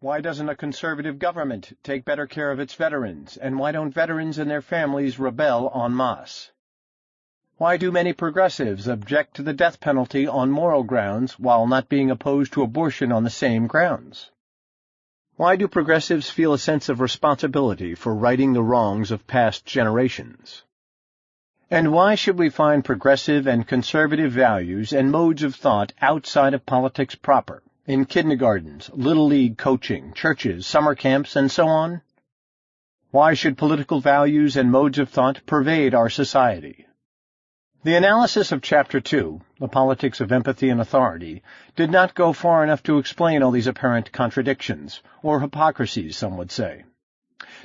Why doesn't a conservative government take better care of its veterans, and why don't veterans and their families rebel en masse? Why do many progressives object to the death penalty on moral grounds while not being opposed to abortion on the same grounds? Why do progressives feel a sense of responsibility for righting the wrongs of past generations? And why should we find progressive and conservative values and modes of thought outside of politics proper, in kindergartens, little league coaching, churches, summer camps, and so on? Why should political values and modes of thought pervade our society? The analysis of Chapter 2, The Politics of Empathy and Authority, did not go far enough to explain all these apparent contradictions, or hypocrisies, some would say.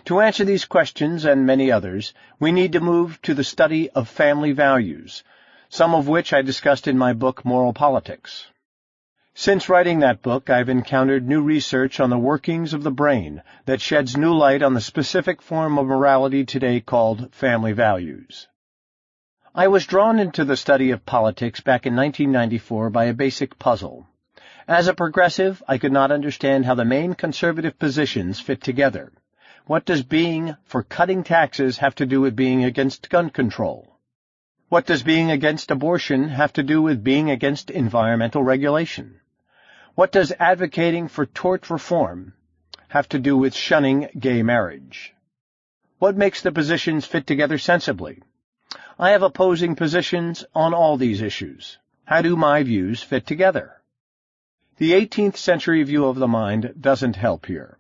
To answer these questions and many others, we need to move to the study of family values, some of which I discussed in my book Moral Politics. Since writing that book, I've encountered new research on the workings of the brain that sheds new light on the specific form of morality today called family values. I was drawn into the study of politics back in 1994 by a basic puzzle. As a progressive, I could not understand how the main conservative positions fit together. What does being for cutting taxes have to do with being against gun control? What does being against abortion have to do with being against environmental regulation? What does advocating for tort reform have to do with shunning gay marriage? What makes the positions fit together sensibly? I have opposing positions on all these issues. How do my views fit together? The 18th century view of the mind doesn't help here.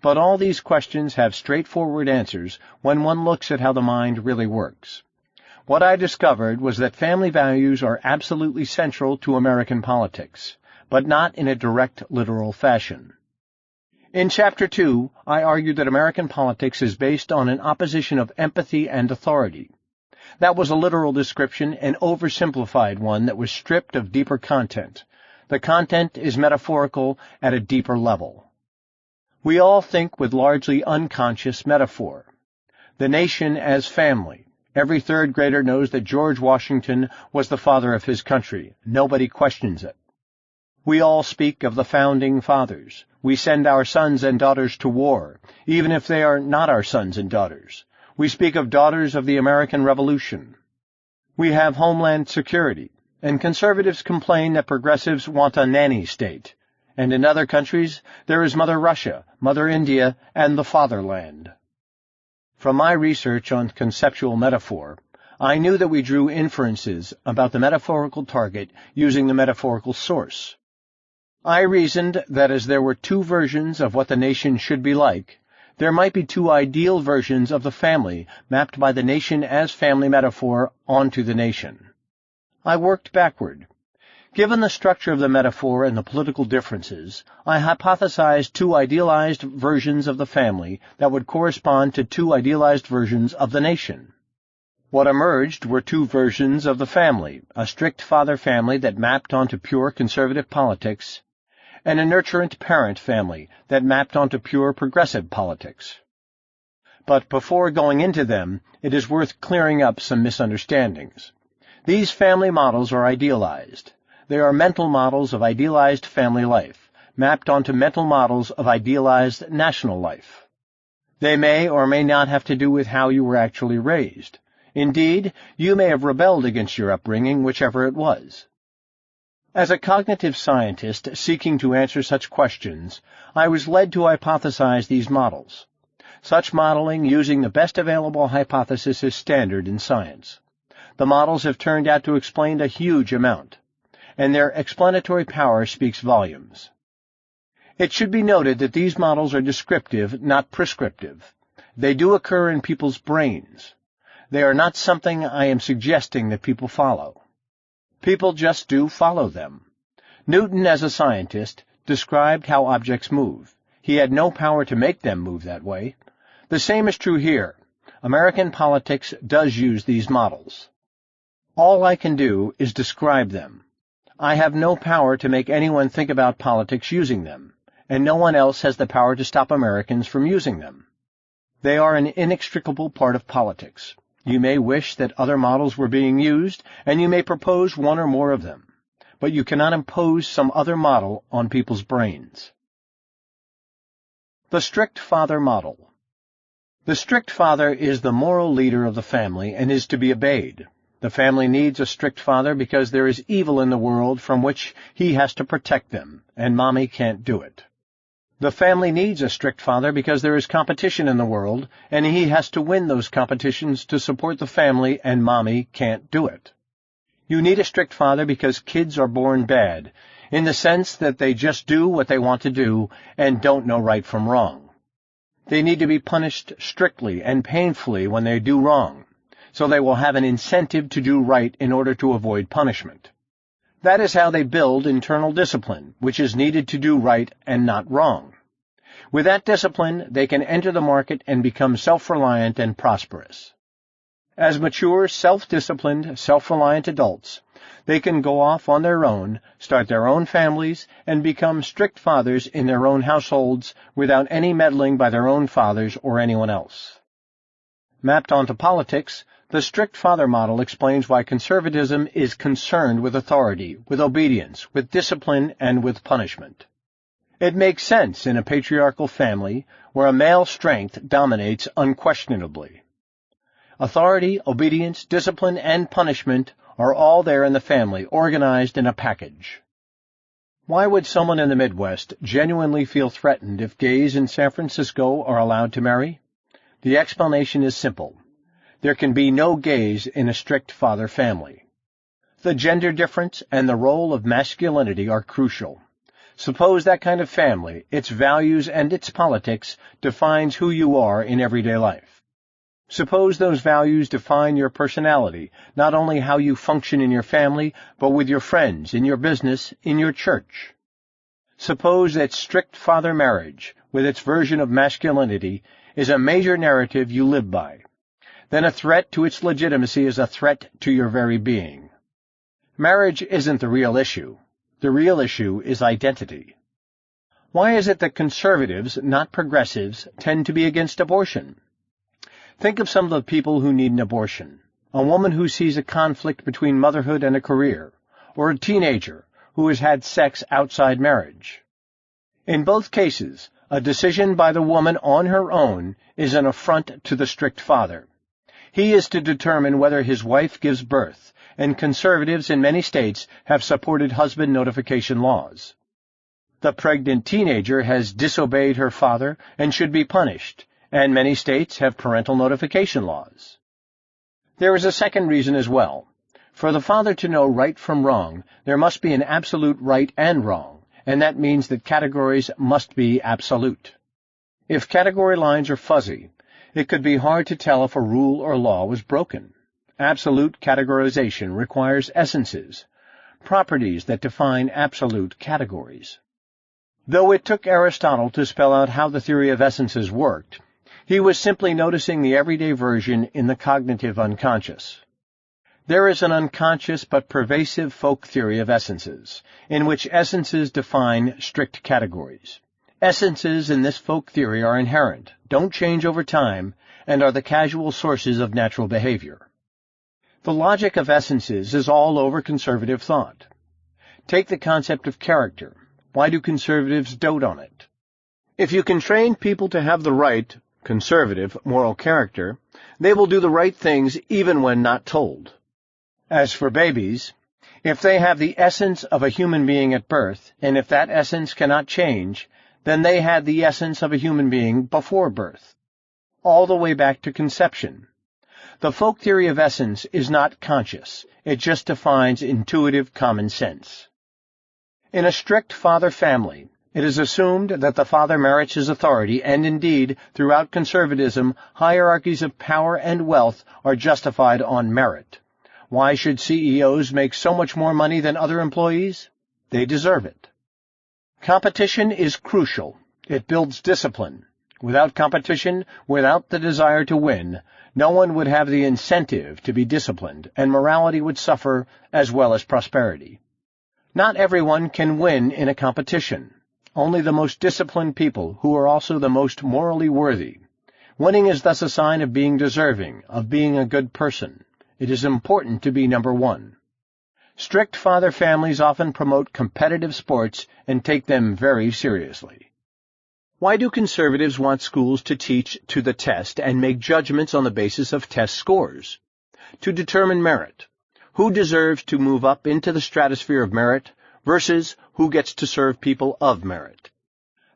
But all these questions have straightforward answers when one looks at how the mind really works. What I discovered was that family values are absolutely central to American politics, but not in a direct, literal fashion. In Chapter 2, I argued that American politics is based on an opposition of empathy and authority. That was a literal description, an oversimplified one that was stripped of deeper content. The content is metaphorical at a deeper level. We all think with largely unconscious metaphor. The nation as family. Every third grader knows that George Washington was the father of his country. Nobody questions it. We all speak of the founding fathers. We send our sons and daughters to war, even if they are not our sons and daughters. We speak of daughters of the American Revolution. We have homeland security, and conservatives complain that progressives want a nanny state. And in other countries, there is Mother Russia, Mother India, and the fatherland. From my research on conceptual metaphor, I knew that we drew inferences about the metaphorical target using the metaphorical source. I reasoned that as there were two versions of what the nation should be like, there might be two ideal versions of the family mapped by the nation as family metaphor onto the nation. I worked backward. Given the structure of the metaphor and the political differences, I hypothesized two idealized versions of the family that would correspond to two idealized versions of the nation. What emerged were two versions of the family, a strict father family that mapped onto pure conservative politics, and a nurturant parent family that mapped onto pure progressive politics. But before going into them, it is worth clearing up some misunderstandings. These family models are idealized. They are mental models of idealized family life, mapped onto mental models of idealized national life. They may or may not have to do with how you were actually raised. Indeed, you may have rebelled against your upbringing, whichever it was. As a cognitive scientist seeking to answer such questions, I was led to hypothesize these models. Such modeling using the best available hypothesis is standard in science. The models have turned out to explain a huge amount, and their explanatory power speaks volumes. It should be noted that these models are descriptive, not prescriptive. They do occur in people's brains. They are not something I am suggesting that people follow. People just do follow them. Newton, as a scientist, described how objects move. He had no power to make them move that way. The same is true here. American politics does use these models. All I can do is describe them. I have no power to make anyone think about politics using them, and no one else has the power to stop Americans from using them. They are an inextricable part of politics. You may wish that other models were being used, and you may propose one or more of them, but you cannot impose some other model on people's brains. The strict father model. The strict father is the moral leader of the family and is to be obeyed. The family needs a strict father because there is evil in the world from which he has to protect them, and mommy can't do it. The family needs a strict father because there is competition in the world, and he has to win those competitions to support the family, and mommy can't do it. You need a strict father because kids are born bad, in the sense that they just do what they want to do and don't know right from wrong. They need to be punished strictly and painfully when they do wrong, so they will have an incentive to do right in order to avoid punishment. That is how they build internal discipline, which is needed to do right and not wrong. With that discipline, they can enter the market and become self-reliant and prosperous. As mature, self-disciplined, self-reliant adults, they can go off on their own, start their own families, and become strict fathers in their own households without any meddling by their own fathers or anyone else. Mapped onto politics, the strict father model explains why conservatism is concerned with authority, with obedience, with discipline, and with punishment. It makes sense in a patriarchal family where a male strength dominates unquestionably. Authority, obedience, discipline, and punishment are all there in the family, organized in a package. Why would someone in the Midwest genuinely feel threatened if gays in San Francisco are allowed to marry? The explanation is simple. There can be no gays in a strict father family. The gender difference and the role of masculinity are crucial. Suppose that kind of family, its values and its politics, defines who you are in everyday life. Suppose those values define your personality, not only how you function in your family, but with your friends, in your business, in your church. Suppose that strict father marriage, with its version of masculinity, is a major narrative you live by. Then a threat to its legitimacy is a threat to your very being. Marriage isn't the real issue. The real issue is identity. Why is it that conservatives, not progressives, tend to be against abortion? Think of some of the people who need an abortion. A woman who sees a conflict between motherhood and a career, or a teenager who has had sex outside marriage. In both cases, a decision by the woman on her own is an affront to the strict father. He is to determine whether his wife gives birth, and conservatives in many states have supported husband notification laws. The pregnant teenager has disobeyed her father and should be punished, and many states have parental notification laws. There is a second reason as well. For the father to know right from wrong, there must be an absolute right and wrong, and that means that categories must be absolute. If category lines are fuzzy, it could be hard to tell if a rule or law was broken. Absolute categorization requires essences, properties that define absolute categories. Though it took Aristotle to spell out how the theory of essences worked, he was simply noticing the everyday version in the cognitive unconscious. There is an unconscious but pervasive folk theory of essences, in which essences define strict categories. Essences in this folk theory are inherent, don't change over time, and are the causal sources of natural behavior. The logic of essences is all over conservative thought. Take the concept of character. Why do conservatives dote on it? If you can train people to have the right, conservative, moral character, they will do the right things even when not told. As for babies, if they have the essence of a human being at birth, and if that essence cannot change, then they had the essence of a human being before birth, all the way back to conception. The folk theory of essence is not conscious. It just defines intuitive common sense. In a strict father family, it is assumed that the father merits his authority, and indeed, throughout conservatism, hierarchies of power and wealth are justified on merit. Why should CEOs make so much more money than other employees? They deserve it. Competition is crucial. It builds discipline. Without competition, without the desire to win, no one would have the incentive to be disciplined, and morality would suffer as well as prosperity. Not everyone can win in a competition. Only the most disciplined people, who are also the most morally worthy. Winning is thus a sign of being deserving, of being a good person. It is important to be number one. Strict father families often promote competitive sports and take them very seriously. Why do conservatives want schools to teach to the test and make judgments on the basis of test scores? To determine merit. Who deserves to move up into the stratosphere of merit versus who gets to serve people of merit?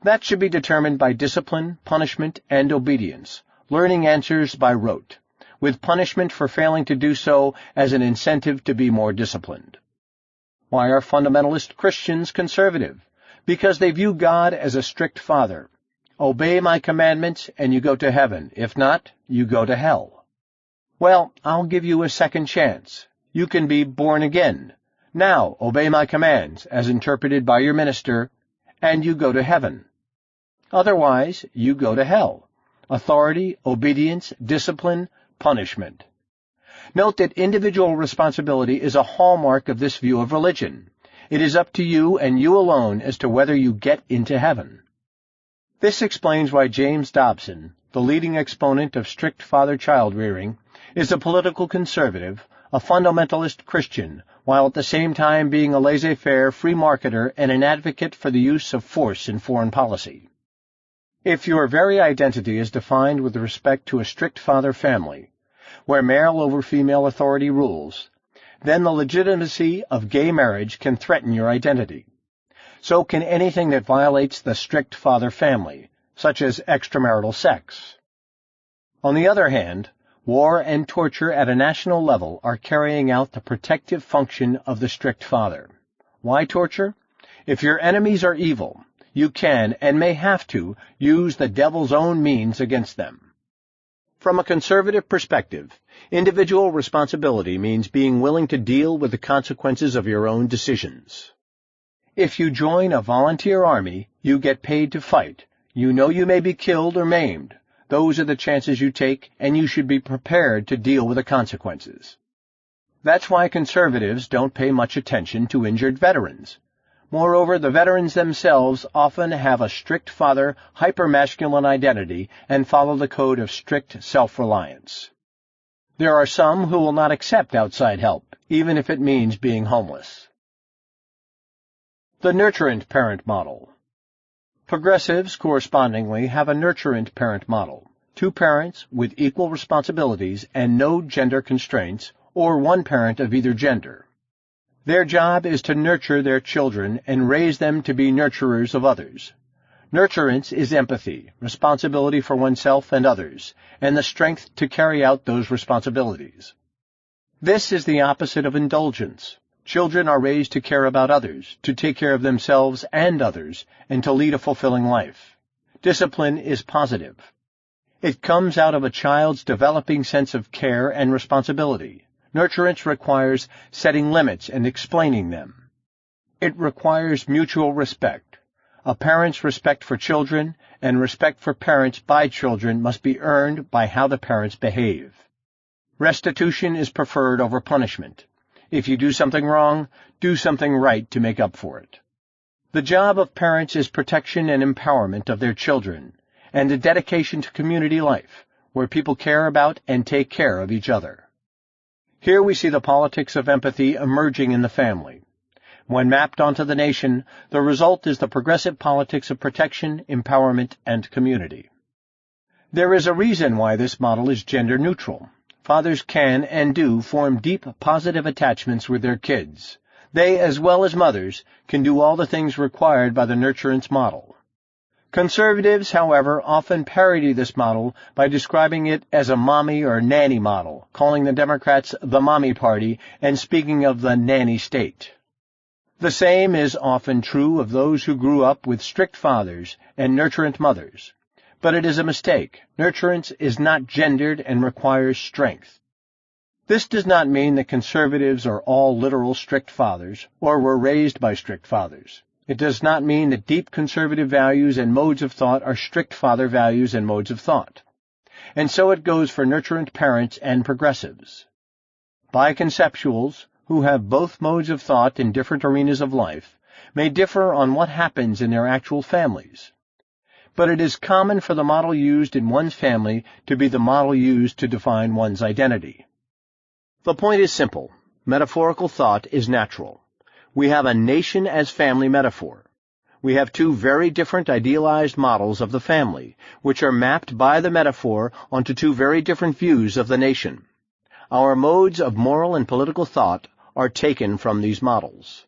That should be determined by discipline, punishment, and obedience, learning answers by rote, with punishment for failing to do so as an incentive to be more disciplined. Why are fundamentalist Christians conservative? Because they view God as a strict father. Obey my commandments and you go to heaven. If not, you go to hell. Well, I'll give you a second chance. You can be born again. Now, obey my commands, as interpreted by your minister, and you go to heaven. Otherwise, you go to hell. Authority, obedience, discipline, punishment. Note that individual responsibility is a hallmark of this view of religion. It is up to you and you alone as to whether you get into heaven. This explains why James Dobson, the leading exponent of strict father-child rearing, is a political conservative, a fundamentalist Christian, while at the same time being a laissez-faire free marketer and an advocate for the use of force in foreign policy. If your very identity is defined with respect to a strict father family, where male over female authority rules, then the legitimacy of gay marriage can threaten your identity. So can anything that violates the strict father family, such as extramarital sex. On the other hand, war and torture at a national level are carrying out the protective function of the strict father. Why torture? If your enemies are evil, you can and may have to use the devil's own means against them. From a conservative perspective, individual responsibility means being willing to deal with the consequences of your own decisions. If you join a volunteer army, you get paid to fight. You know you may be killed or maimed. Those are the chances you take, and you should be prepared to deal with the consequences. That's why conservatives don't pay much attention to injured veterans. Moreover, the veterans themselves often have a strict father, hyper-masculine identity and follow the code of strict self-reliance. There are some who will not accept outside help, even if it means being homeless. The Nurturant parent model. Progressives, correspondingly, have a Nurturant parent model, 2 parents with equal responsibilities and no gender constraints, or 1 parent of either gender. Their job is to nurture their children and raise them to be nurturers of others. Nurturance is empathy, responsibility for oneself and others, and the strength to carry out those responsibilities. This is the opposite of indulgence. Children are raised to care about others, to take care of themselves and others, and to lead a fulfilling life. Discipline is positive. It comes out of a child's developing sense of care and responsibility. Nurturance requires setting limits and explaining them. It requires mutual respect. A parent's respect for children and respect for parents by children must be earned by how the parents behave. Restitution is preferred over punishment. If you do something wrong, do something right to make up for it. The job of parents is protection and empowerment of their children, and a dedication to community life, where people care about and take care of each other. Here we see the politics of empathy emerging in the family. When mapped onto the nation, the result is the progressive politics of protection, empowerment, and community. There is a reason why this model is gender neutral. Fathers can and do form deep positive attachments with their kids. They, as well as mothers, can do all the things required by the Nurturance model. Conservatives, however, often parody this model by describing it as a mommy or nanny model, calling the Democrats the mommy party and speaking of the nanny state. The same is often true of those who grew up with strict fathers and nurturant mothers. But it is a mistake. Nurturance is not gendered and requires strength. This does not mean that conservatives are all literal strict fathers or were raised by strict fathers. It does not mean that deep conservative values and modes of thought are strict father values and modes of thought. And so it goes for nurturant parents and progressives. Biconceptuals, who have both modes of thought in different arenas of life, may differ on what happens in their actual families. But it is common for the model used in one's family to be the model used to define one's identity. The point is simple. Metaphorical thought is natural. We have a nation as family metaphor. We have two very different idealized models of the family, which are mapped by the metaphor onto two very different views of the nation. Our modes of moral and political thought are taken from these models.